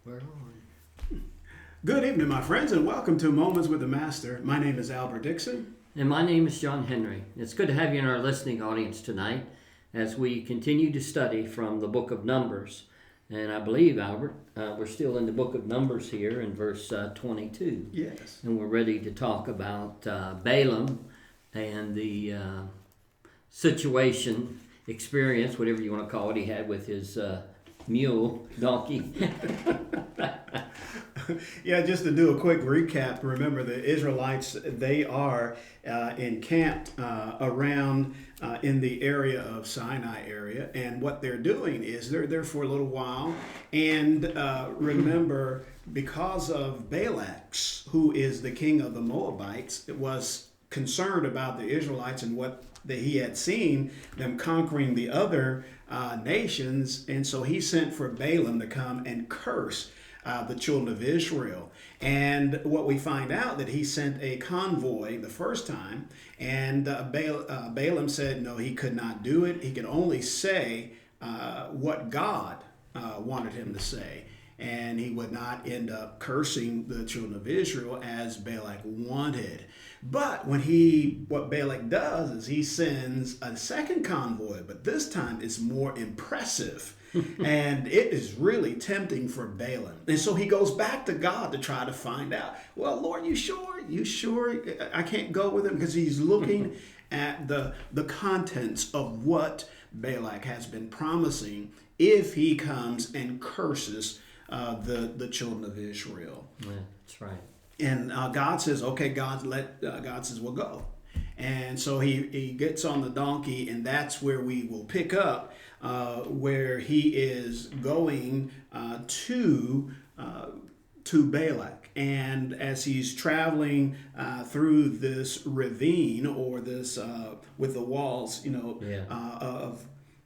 Where are we? Good evening, my friends, and welcome to Moments with the Master. My name is Albert Dixon. And my name is John Henry. It's good to have you in our listening audience tonight as we continue to study from the book of Numbers. And I believe, Albert, we're still in the book of Numbers here in verse 22. Yes. And we're ready to talk about Balaam and the situation, experience, whatever you want to call it, he had with his mule, donkey. Yeah, just to do a quick recap, remember the Israelites, they are encamped around in the area of Sinai area. And what they're doing is they're there for a little while. And remember, because of Balak, who is the king of the Moabites, it was concerned about the Israelites and what he had seen them conquering the other nations. And so he sent for Balaam to come and curse the children of Israel. And what we find out that he sent a convoy the first time, and Balaam said no, he could not do it. He could only say what God wanted him to say. And he would not end up cursing the children of Israel as Balak wanted. But what Balak does is he sends a second convoy, but this time it's more impressive. And it is really tempting for Balaam. And so he goes back to God to try to find out, well, Lord, you sure? You sure I can't go with him? Because he's looking at the contents of what Balak has been promising if he comes and curses the children of Israel. Yeah, that's right. And God says, okay, God says, well, go. And so he gets on the donkey, and that's where we will pick up, where he is going to Balak. And as he's traveling through this ravine or this with the walls,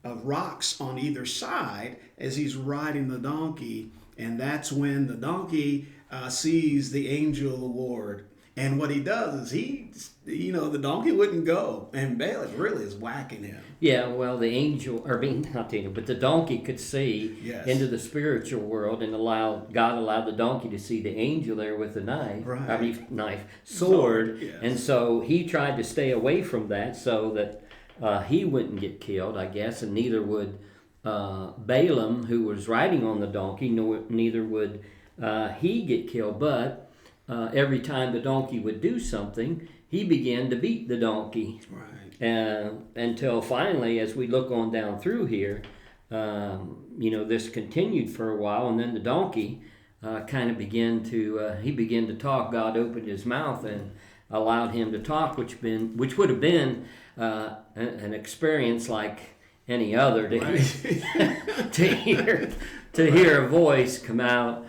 of rocks on either side, as he's riding the donkey, and that's when the donkey sees the angel of the Lord. And what he does is the donkey wouldn't go, and Balak really is whacking him. Yeah, well, the angel, not the angel, but the donkey could see into the spiritual world, and God allowed the donkey to see the angel there with the knife, sword, yes. And so he tried to stay away from that so that he wouldn't get killed, I guess, and neither would Balaam, who was riding on the donkey, neither would he get killed. But every time the donkey would do something, he began to beat the donkey. Right. Until finally, as we look on down through here, this continued for a while, and then the donkey kind of began to talk. God opened his mouth and allowed him to talk, which would have been an experience like any other to hear a voice come out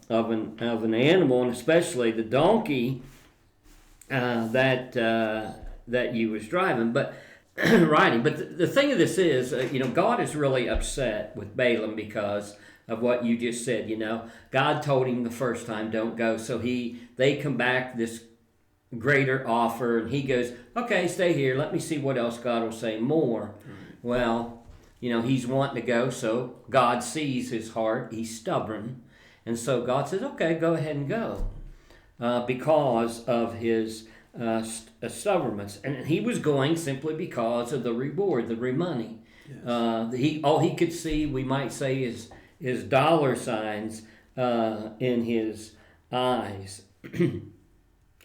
of an animal, and especially the donkey that you was driving, but riding. But the thing of this is, God is really upset with Balaam because of what you just said. God told him the first time, don't go. So they come back this greater offer, and he goes, okay, stay here. Let me see what else God will say more. Well, he's wanting to go, so God sees his heart. He's stubborn. And so God says, okay, go ahead and go because of his stubbornness. And he was going simply because of the reward, the money. Yes. All he could see, we might say, is dollar signs in his eyes. And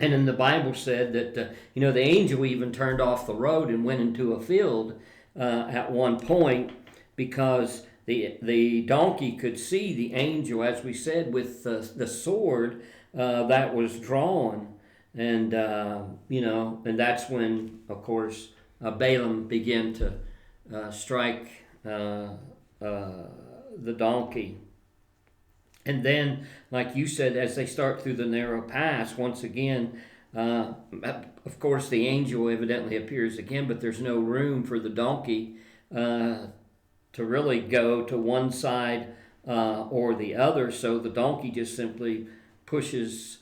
then the Bible said that, the angel even turned off the road and went into a field at one point because the donkey could see the angel, as we said, with the sword that was drawn. And, and that's when, of course, Balaam began to strike the donkey. And then, like you said, as they start through the narrow pass, once again, of course, the angel evidently appears again, but there's no room for the donkey to really go to one side or the other. So the donkey just simply pushes,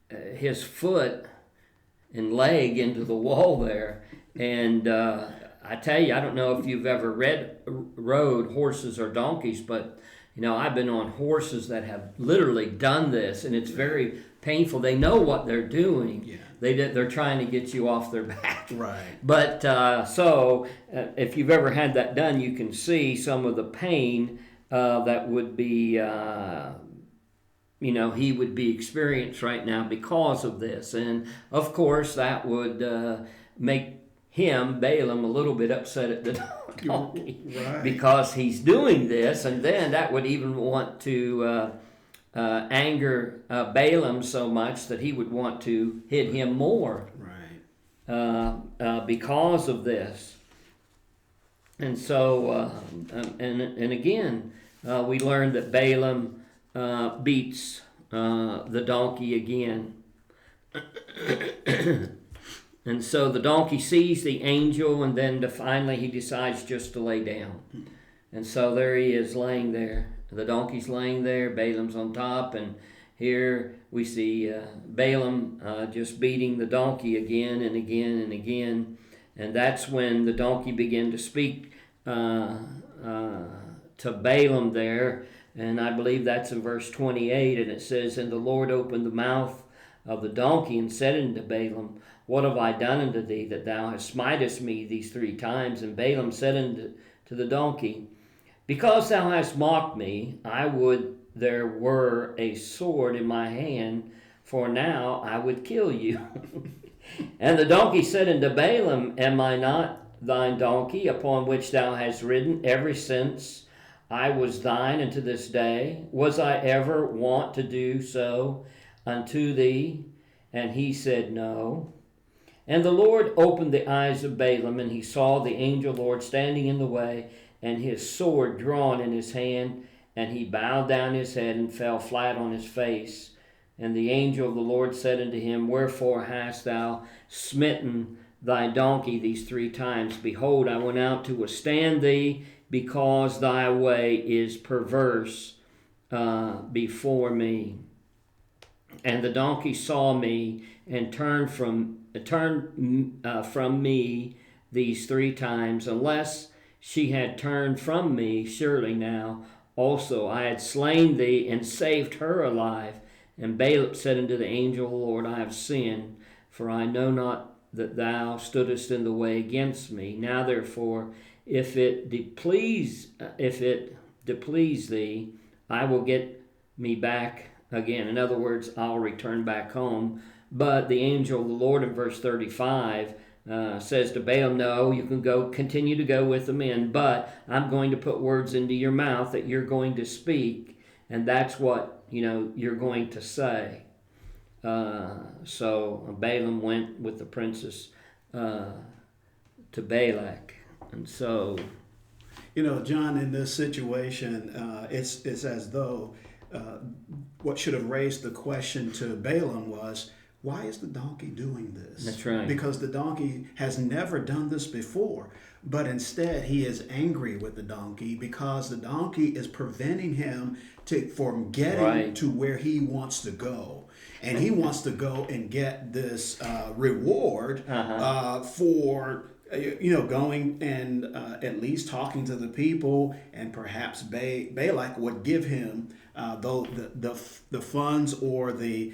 his foot and leg into the wall there. And I tell you, I don't know if you've ever rode horses or donkeys, but I've been on horses that have literally done this, and it's very painful. They know what they're doing. Yeah. They're trying to get you off their back. Right. But if you've ever had that done, you can see some of the pain that would be, he would be experienced right now because of this. And of course, that would make him, Balaam, a little bit upset at the donkey, Right. because he's doing this, and then that would even want to anger Balaam so much that he would want to hit him more. Right. Because of this. And so, and again, we learned that Balaam beats the donkey again. And so the donkey sees the angel, and then finally he decides just to lay down. And so there he is laying there. The donkey's laying there, Balaam's on top, and here we see Balaam just beating the donkey again and again and again. And that's when the donkey began to speak to Balaam there. And I believe that's in verse 28. And it says, "And the Lord opened the mouth of the donkey and said unto Balaam, What have I done unto thee, that thou hast smitest me these 3 times? And Balaam said unto the donkey, Because thou hast mocked me, I would there were a sword in my hand, for now I would kill you. And the donkey said unto Balaam, Am I not thine donkey, upon which thou hast ridden ever since I was thine unto this day? Was I ever wont to do so unto thee? And he said, No. And the Lord opened the eyes of Balaam, and he saw the angel Lord standing in the way, and his sword drawn in his hand, and he bowed down his head and fell flat on his face. And the angel of the Lord said unto him, Wherefore hast thou smitten thy donkey these 3 times? Behold, I went out to withstand thee, because thy way is perverse before me. And the donkey saw me and turned from me these 3 times. Unless she had turned from me, surely now also I had slain thee and saved her alive. And Balaam said unto the angel of the Lord, I have sinned, for I know not that thou stoodest in the way against me. Now therefore, if it displease thee, I will get me back again. In other words, I'll return back home. But the angel of the Lord in verse 35 says to Balaam, No, you can continue to go with the men, but I'm going to put words into your mouth that you're going to speak, and that's what you're going to say. So Balaam went with the princess to Balak, and so John, in this situation, it's as though what should have raised the question to Balaam was, why is the donkey doing this? That's right. Because the donkey has never done this before, but instead he is angry with the donkey because the donkey is preventing him from getting to where he wants to go. And he wants to go and get this reward for going and at least talking to the people, and perhaps Balak would give him the funds or the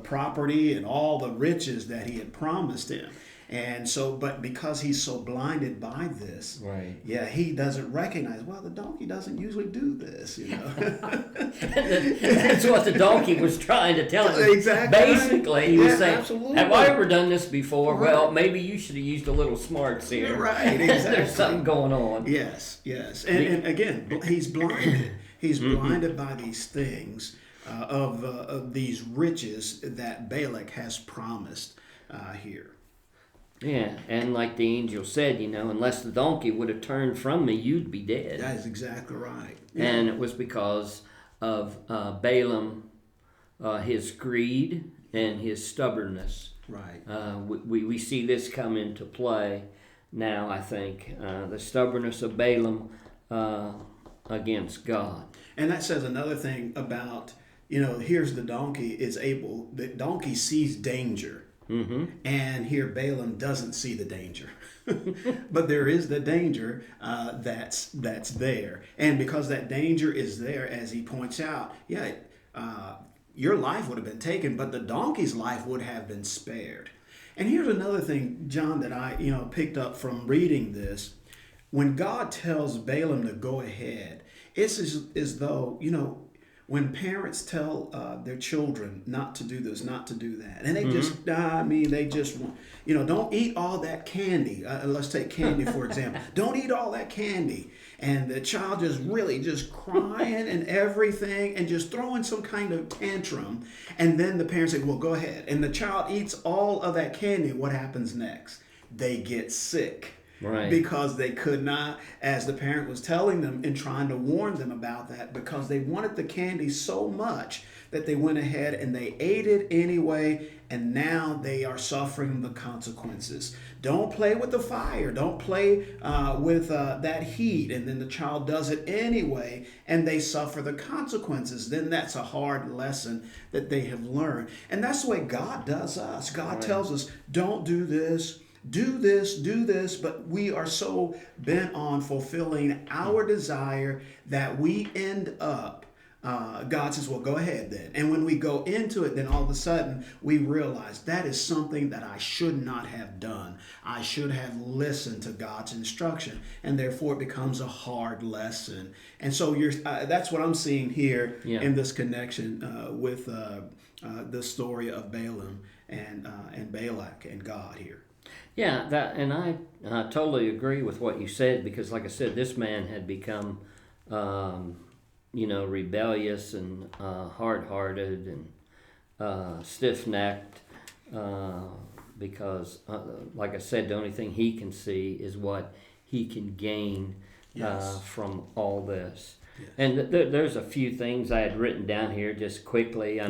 property and all the riches that he had promised him. And so, but because he's so blinded by this, he doesn't recognize, well, the donkey doesn't usually do this, That's what the donkey was trying to tell him. Exactly. Basically, he was saying, absolutely. Have I ever done this before? Right. Well, maybe you should have used a little smarts here. Right, exactly. There's something going on. Yes. And again, he's blinded. He's blinded by these things of these riches that Balak has promised here. Yeah, and like the angel said, unless the donkey would have turned from me, you'd be dead. That is exactly right. Yeah. And it was because of Balaam, his greed and his stubbornness. Right. We see this come into play now, I think. The stubbornness of Balaam against God. And that says another thing about, here's the donkey the donkey sees danger. Mm-hmm. And here Balaam doesn't see the danger. But there is the danger that's there. And because that danger is there, as he points out, your life would have been taken, but the donkey's life would have been spared. And here's another thing, John, that I picked up from reading this. When God tells Balaam to go ahead, it's as though, when parents tell their children not to do this, not to do that, and they they just want, don't eat all that candy. Let's take candy, for example. Don't eat all that candy. And the child just crying and everything and just throwing some kind of tantrum. And then the parents say, well, go ahead. And the child eats all of that candy. What happens next? They get sick. Right. Because they could not, as the parent was telling them and trying to warn them about that, because they wanted the candy so much that they went ahead and they ate it anyway, and now they are suffering the consequences. Don't play with the fire. Don't play with that heat. And then the child does it anyway, and they suffer the consequences. Then that's a hard lesson that they have learned. And that's the way God does us. God tells us, don't do this. Do this, but we are so bent on fulfilling our desire that we end up, God says, well, go ahead then. And when we go into it, then all of a sudden we realize that is something that I should not have done. I should have listened to God's instruction, and therefore it becomes a hard lesson. And so that's what I'm seeing here in this connection with the story of Balaam and Balak and God here. Yeah, and I totally agree with what you said, because, like I said, this man had become, rebellious and hard-hearted and stiff-necked, because, like I said, the only thing he can see is what he can gain from all this. Yes. And there's a few things I had written down here just quickly.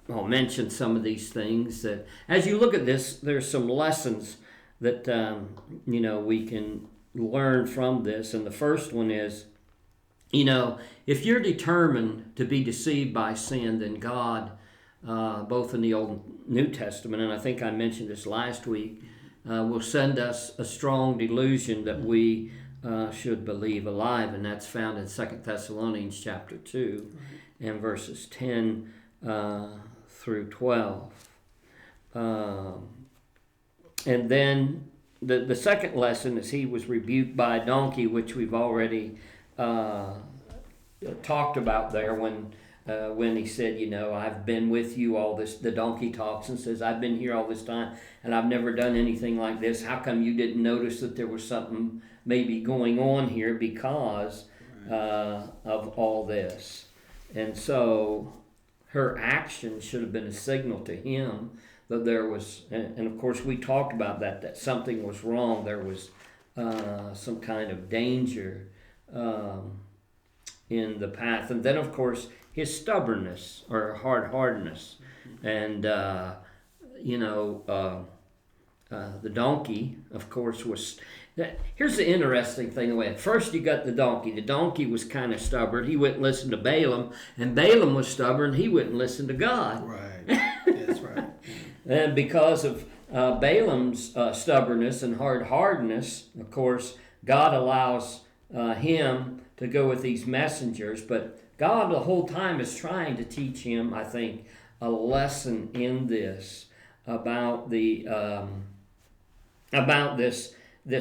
I'll mention some of these things that, as you look at this, there's some lessons that we can learn from this. And the first one is, if you're determined to be deceived by sin, then God, both in the Old and New Testament, and I think I mentioned this last week, will send us a strong delusion that we should believe alive, and that's found in 2 Thessalonians chapter 2 and verses 10 through 12. And then the second lesson is he was rebuked by a donkey, which we've already talked about there when he said, I've been with you all this. The donkey talks and says, I've been here all this time and I've never done anything like this. How come you didn't notice that there was something maybe going on here because of all this? And so her action should have been a signal to him that there was, and of course we talked about that something was wrong. There was some kind of danger in the path. And then, of course, his stubbornness or hard-heartedness. And, the donkey, of course, was... Here's the interesting thing. At first you got the donkey. The donkey was kind of stubborn. He wouldn't listen to Balaam. And Balaam was stubborn. He wouldn't listen to God. Right. That's right. And because of Balaam's stubbornness and hard-heartedness, of course, God allows him to go with these messengers. But God the whole time is trying to teach him, I think, a lesson in this about this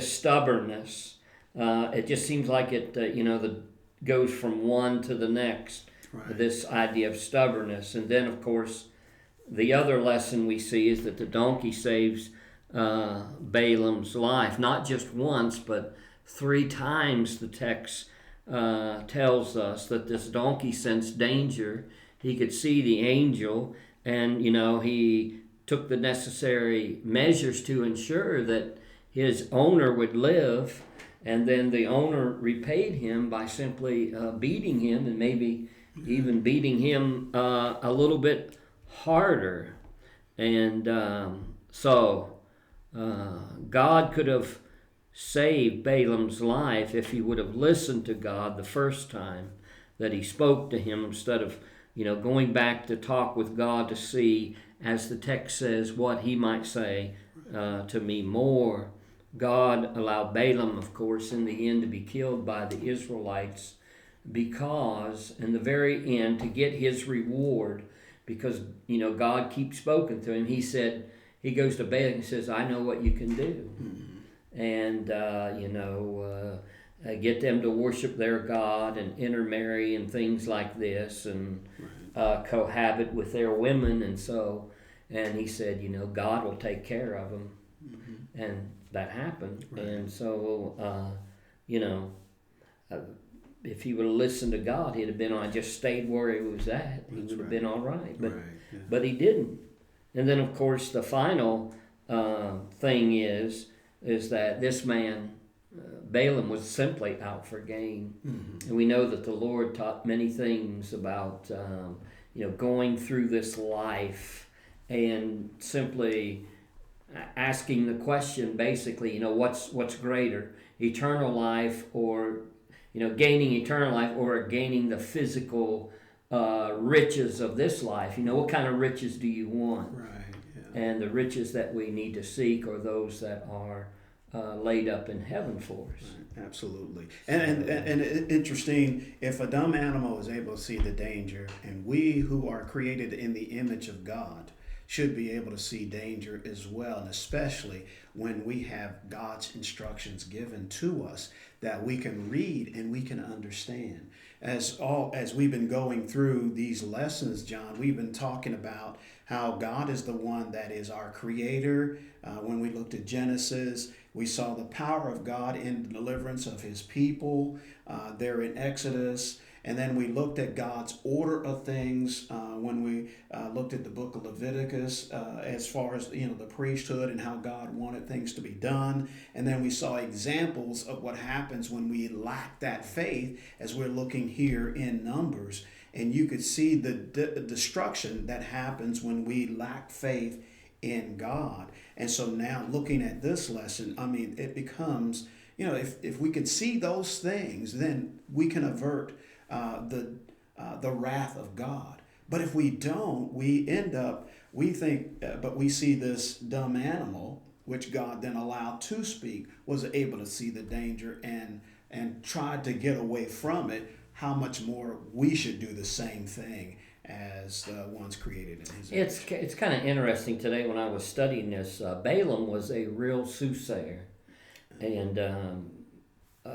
stubbornness. It just seems like it, goes from one to the next. Right. This idea of stubbornness, and then of course, the other lesson we see is that the donkey saves Balaam's life, not just once, but 3 times. The text tells us that this donkey sensed danger. He could see the angel, and he took the necessary measures to ensure that his owner would live, and then the owner repaid him by simply beating him, and maybe even beating him a little bit harder. And so God could have saved Balaam's life if he would have listened to God the first time that he spoke to him, instead of going back to talk with God to see as the text says, what he might say to me more. God allowed Balaam, of course, in the end to be killed by the Israelites because, in the very end, to get his reward, because, God keeps spoken to him. He goes to Balaam and says, I know what you can do. And, get them to worship their God and intermarry and things like this, and cohabit with their women. And he said, God will take care of them. And that happened. Right. And so, if he would have listened to God, he'd have been on, just stayed where he was at. He would have been all right. But he didn't. And then, of course, the final thing is that this man, Balaam, was simply out for gain. And we know that the Lord taught many things about, going through this life and simply asking the question, basically, what's greater, eternal life, or gaining eternal life, or gaining the physical riches of this life? What kind of riches do you want? Right. Yeah. And the riches that we need to seek are those that are laid up in heaven for us. Right. Absolutely. And interesting, if a dumb animal is able to see the danger, and we who are created in the image of God should be able to see danger as well, and especially when we have God's instructions given to us that we can read and we can understand. As we've been going through these lessons, John, we've been talking about how God is the one that is our creator. When we looked at Genesis, we saw the power of God in the deliverance of his people there in Exodus. And then we looked at God's order of things when we looked at the book of Leviticus as far as the priesthood and how God wanted things to be done. And then we saw examples of what happens when we lack that faith, as we're looking here in Numbers. And you could see the destruction that happens when we lack faith in God. And so now looking at this lesson, it becomes, if we could see those things, then we can avert the wrath of God. But if we don't, we think, but we see this dumb animal, which God then allowed to speak, was able to see the danger and tried to get away from it. How much more we should do the same thing as the ones created in his image. It's kind of interesting today when I was studying this. Balaam was a real soothsayer. And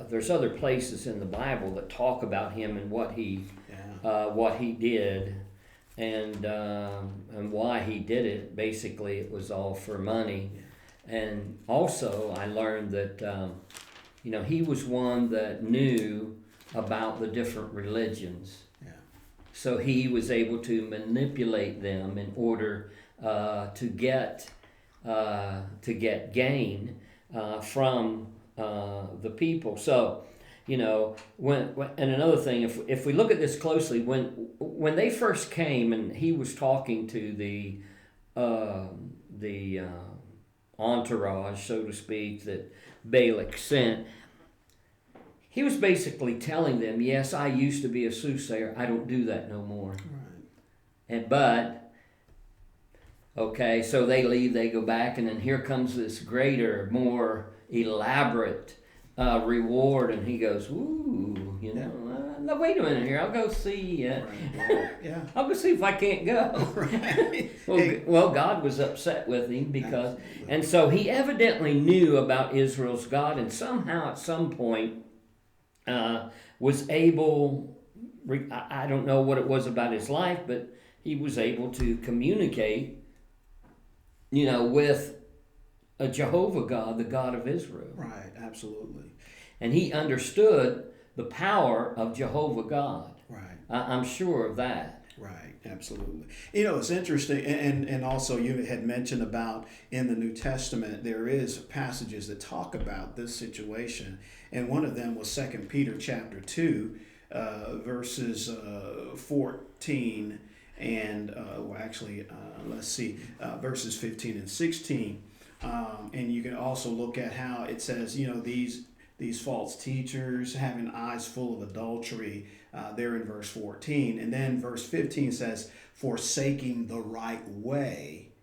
there's other places in the Bible that talk about him and what he did, and why he did it. Basically, it was all for money. Yeah. And also, I learned that he was one that knew about the different religions. Yeah. So he was able to manipulate them in order to get gain from the people. So, and another thing, if we look at this closely, when they first came and he was talking to the entourage, so to speak, that Balak sent, he was basically telling them, yes, I used to be a soothsayer. I don't do that no more. Right. Okay, so they leave, they go back, and then here comes this greater, more elaborate reward, and he goes, ooh, no, wait a minute here, I'll go see, I'll go see if I can't go. Right. well, God was upset with him because, and so he evidently knew about Israel's God, and somehow at some point was able, I don't know what it was about his life, but he was able to communicate, with a Jehovah God, the God of Israel. Right, absolutely. And he understood the power of Jehovah God. Right. I'm sure of that. Right, absolutely. It's interesting, and also you had mentioned about in the New Testament, there is passages that talk about this situation, and one of them was 2 Peter chapter 2, verses 14 and, verses 15 and 16. And you can also look at how it says, these these false teachers, having eyes full of adultery, there in verse 14. And then verse 15 says, forsaking the right way,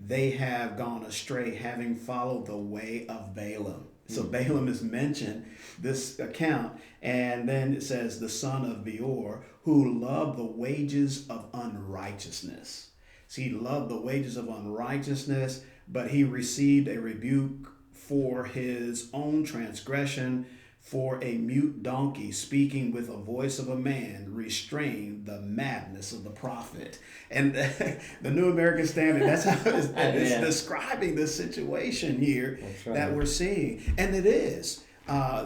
they have gone astray, having followed the way of Balaam. So Balaam is mentioned this account, and then it says the son of Beor, who loved the wages of unrighteousness. See, he loved the wages of unrighteousness, but he received a rebuke for his own transgression. For a mute donkey speaking with a voice of a man restrained the madness of the prophet. And the New American Standard, that's how it's describing the situation here that we're seeing. And it is.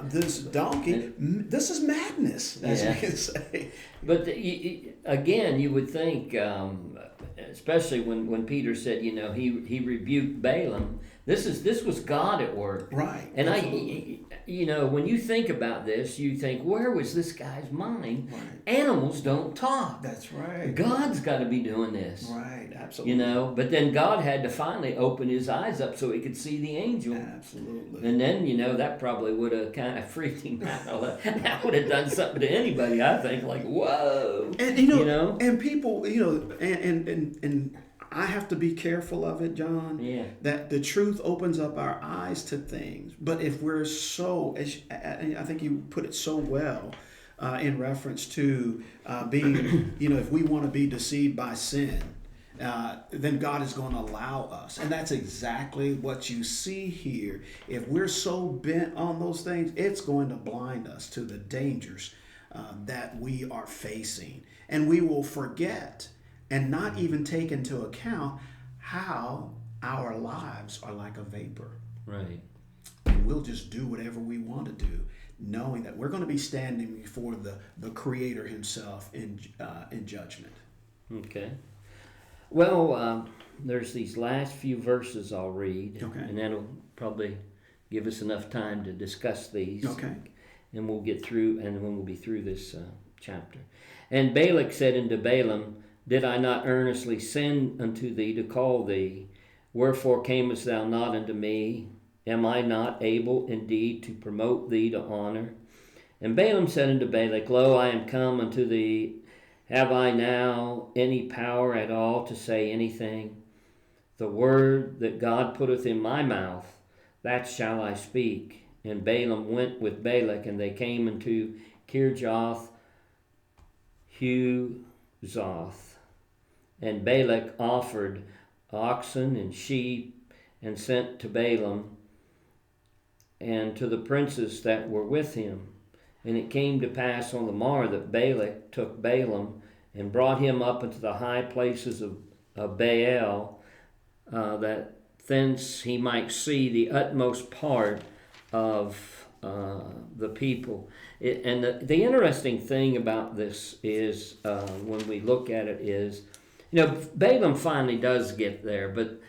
This donkey, this is madness, as we can say. But again, you would think, especially when Peter said, he rebuked Balaam. This was God at work, right? And when you think about this, you think, where was this guy's mind? Right. Animals don't talk. That's right. God's got to be doing this, right? Absolutely. But then God had to finally open his eyes up so he could see the angel. Absolutely. And then that probably would have kind of freaked him out. That would have done something to anybody, I think. Like, whoa. And and people, and I have to be careful of it, John. Yeah. That the truth opens up our eyes to things. But if we're I think you put it so well in reference to being, if we want to be deceived by sin, then God is going to allow us. And that's exactly what you see here. If we're so bent on those things, it's going to blind us to the dangers that we are facing. And we will forget and not even take into account how our lives are like a vapor. Right. And we'll just do whatever we want to do, knowing that we're going to be standing before the Creator himself in judgment. Okay. Well, there's these last few verses I'll read, and that'll probably give us enough time to discuss these. Okay. And we'll get through, and when we'll be through this chapter. And Balak said unto Balaam, did I not earnestly send unto thee to call thee? Wherefore camest thou not unto me? Am I not able indeed to promote thee to honor? And Balaam said unto Balak, lo, I am come unto thee. Have I now any power at all to say anything? The word that God putteth in my mouth, that shall I speak. And Balaam went with Balak, and they came unto Kirjath Huzoth. And Balak offered oxen and sheep, and sent to Balaam and to the princes that were with him. And it came to pass on the morrow that Balak took Balaam and brought him up into the high places of Baal, that thence he might see the utmost part of the people. And the interesting thing about this is, when we look at it, is, Balaam finally does get there, but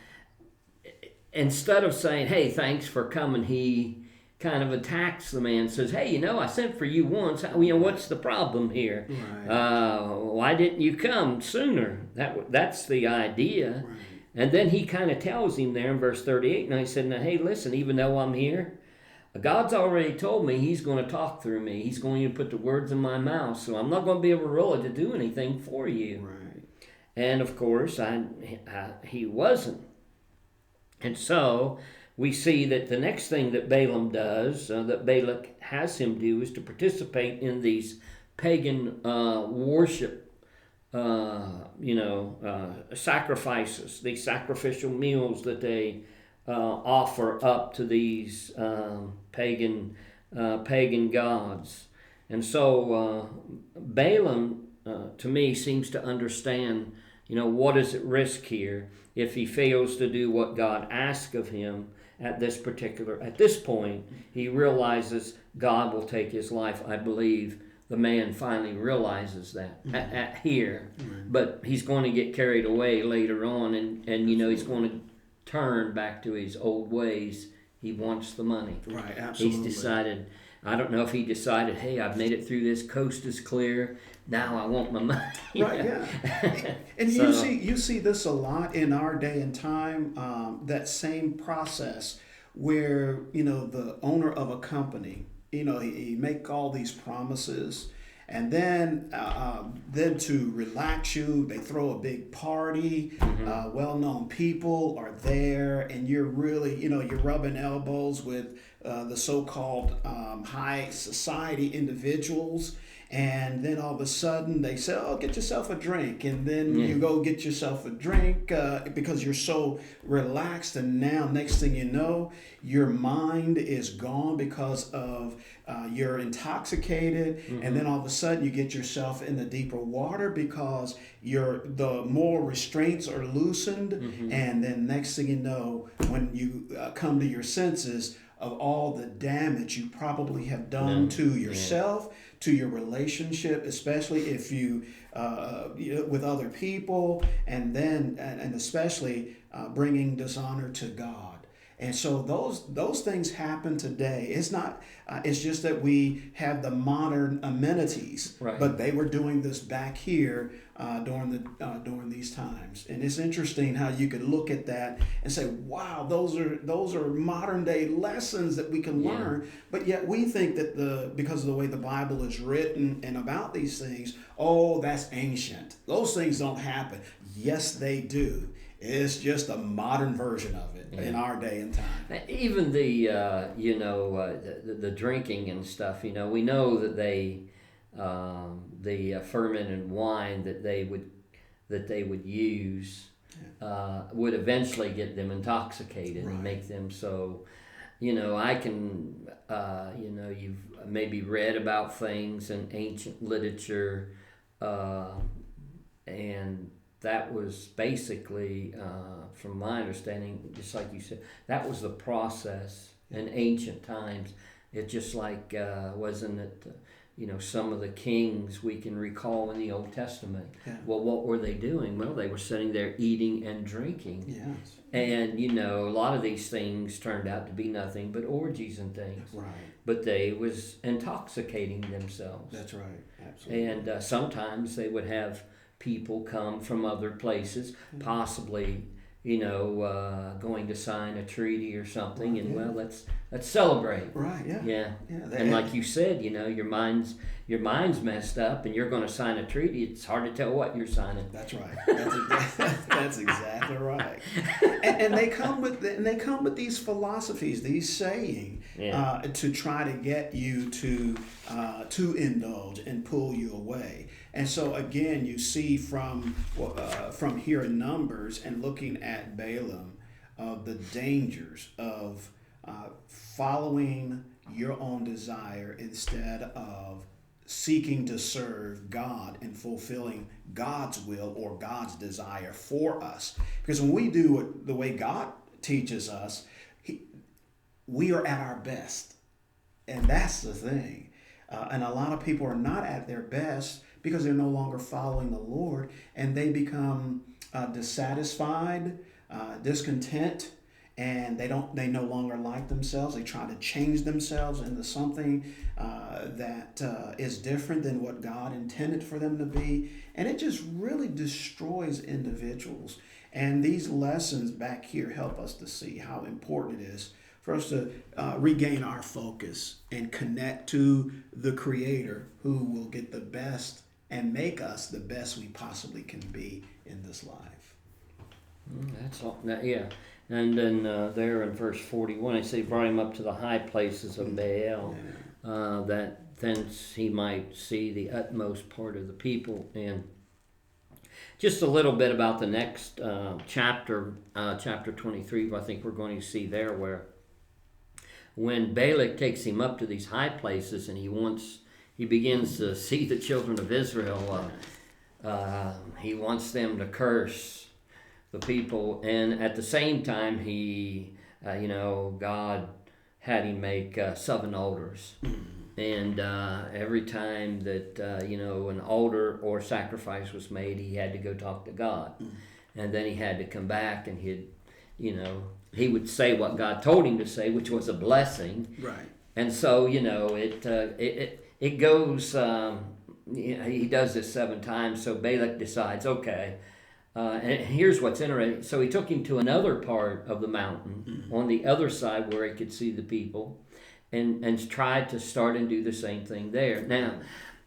instead of saying, hey, thanks for coming, he kind of attacks the man, says, hey, I sent for you once. What's the problem here? Right. Why didn't you come sooner? That's the idea. Right. And then he kind of tells him there in verse 38, and he said, now, hey, listen, even though I'm here, God's already told me he's going to talk through me. He's going to put the words in my mouth, so I'm not going to be able really to do anything for you. Right. And, of course, he wasn't. And so we see that the next thing that Balaam does, that Balak has him do, is to participate in these pagan worship, sacrifices, these sacrificial meals that they offer up to these pagan gods. And so Balaam, to me, seems to understand, what is at risk here if he fails to do what God asks of him at this point. He realizes God will take his life. I believe the man finally realizes that at here. Mm-hmm. But he's going to get carried away later on, and he's going to turn back to his old ways. He wants the money. Right, absolutely. He's decided, I don't know if he decided, hey, I've made it through this, coast is clear, now I want my money. Right, yeah. And so, you see this a lot in our day and time, that same process where, the owner of a company he make all these promises, and then to relax you, they throw a big party. Well-known people are there, and you're really, you're rubbing elbows with the so-called high society individuals. And then all of a sudden they say, "Oh, get yourself a drink," and then you go get yourself a drink because you're so relaxed. And now, next thing you know, your mind is gone because of you're intoxicated. And then all of a sudden you get yourself in the deeper water because the moral restraints are loosened. And then next thing you know, when you come to your senses of all the damage you probably have done to yourself, to your relationship, especially if you with other people, and especially bringing dishonor to God. And so those things happen today. It's not. It's just that we have the modern amenities, right. But they were doing this back here during these times. And it's interesting how you could look at that and say, "Wow, those are modern day lessons that we can learn." But yet we think that because of the way the Bible is written and about these things, oh, that's ancient. Those things don't happen. Yes, they do. It's just a modern version of it in our day and time. Even the the drinking and stuff. We know that the fermented wine that they would use would eventually get them intoxicated and make them so. I can. You've maybe read about things in ancient literature, and that was basically, from my understanding, just like you said, that was the process in ancient times. It just like, wasn't it, some of the kings we can recall in the Old Testament. Yeah. Well, what were they doing? Well, they were sitting there eating and drinking. Yes. And, a lot of these things turned out to be nothing but orgies and things. Right. But they was intoxicating themselves. That's right. Absolutely. And sometimes they would have people come from other places, possibly, going to sign a treaty or something, and well, let's celebrate. Right. Yeah. Yeah. And like you said, your mind's messed up, and you're going to sign a treaty. It's hard to tell what you're signing. That's right. That's exactly right. And they come with these philosophies, these sayings, to try to get you to indulge and pull you away. And so again, you see from here in Numbers and looking at Balaam, the dangers of following your own desire instead of seeking to serve God and fulfilling God's will or God's desire for us. Because when we do it the way God teaches us, we are at our best. And that's the thing. And a lot of people are not at their best because they're no longer following the Lord, and they become dissatisfied, discontent, and they no longer like themselves. They try to change themselves into something that is different than what God intended for them to be, and it just really destroys individuals. And these lessons back here help us to see how important it is for us to regain our focus and connect to the Creator, who will get the best and make us the best we possibly can be in this life. That's all. Yeah. And then there in verse 41, it says, brought him up to the high places of Baal, that thence he might see the utmost part of the people. And just a little bit about the next chapter, chapter 23, I think we're going to see there, where when Balak takes him up to these high places and he begins to see the children of Israel, he wants them to curse the people, and at the same time God had him make 7 altars, and every time that an altar or sacrifice was made, he had to go talk to God, and then he had to come back, and he would say what God told him to say, which was a blessing, right? And so it goes. He does this 7 times, so Balak decides, okay. And here's what's interesting. So he took him to another part of the mountain on the other side where he could see the people. and tried to start and do the same thing there. Now,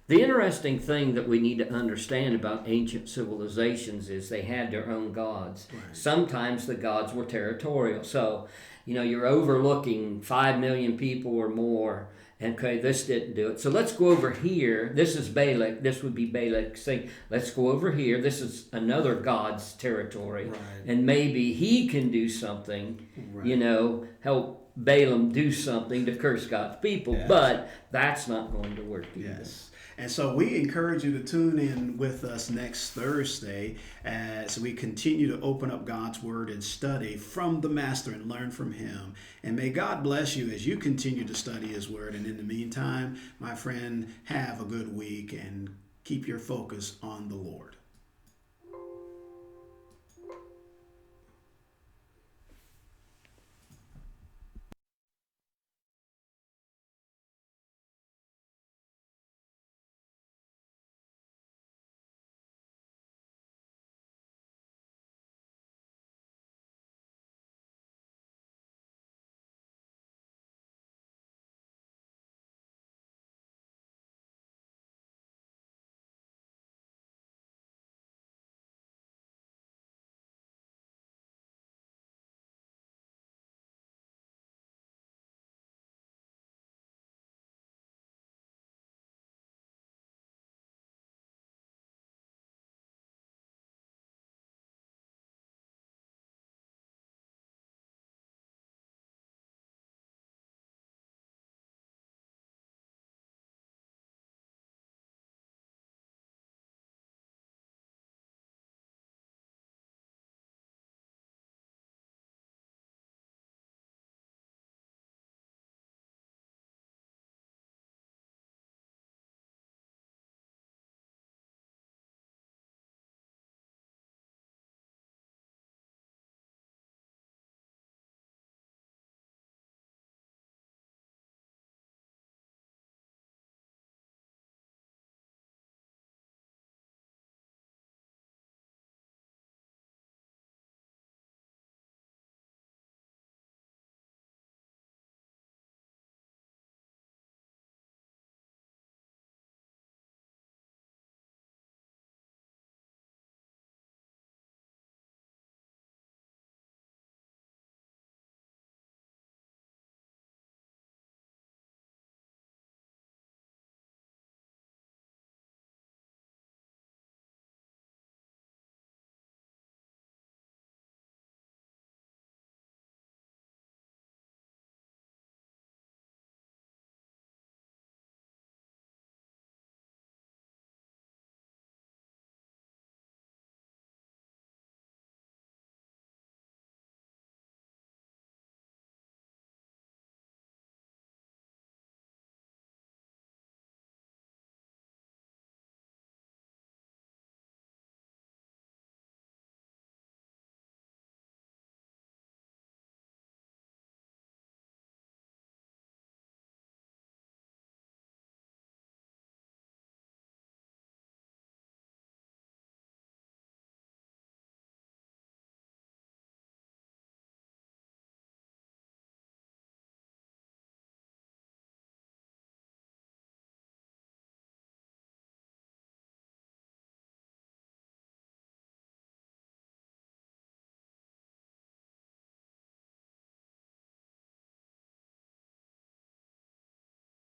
the interesting thing that we need to understand about ancient civilizations is they had their own gods. Right. Sometimes the gods were territorial. So, you're overlooking 5 million people or more. And okay, this didn't do it. So let's go over here. This is Balak. This would be Balak saying, let's go over here. This is another god's territory. Right. And maybe he can do something, Right. help Balaam do something to curse God's people. Yes. But that's not going to work either. Yes. And so we encourage you to tune in with us next Thursday as we continue to open up God's Word and study from the Master and learn from Him. And may God bless you as you continue to study His Word. And in the meantime, my friend, have a good week and keep your focus on the Lord.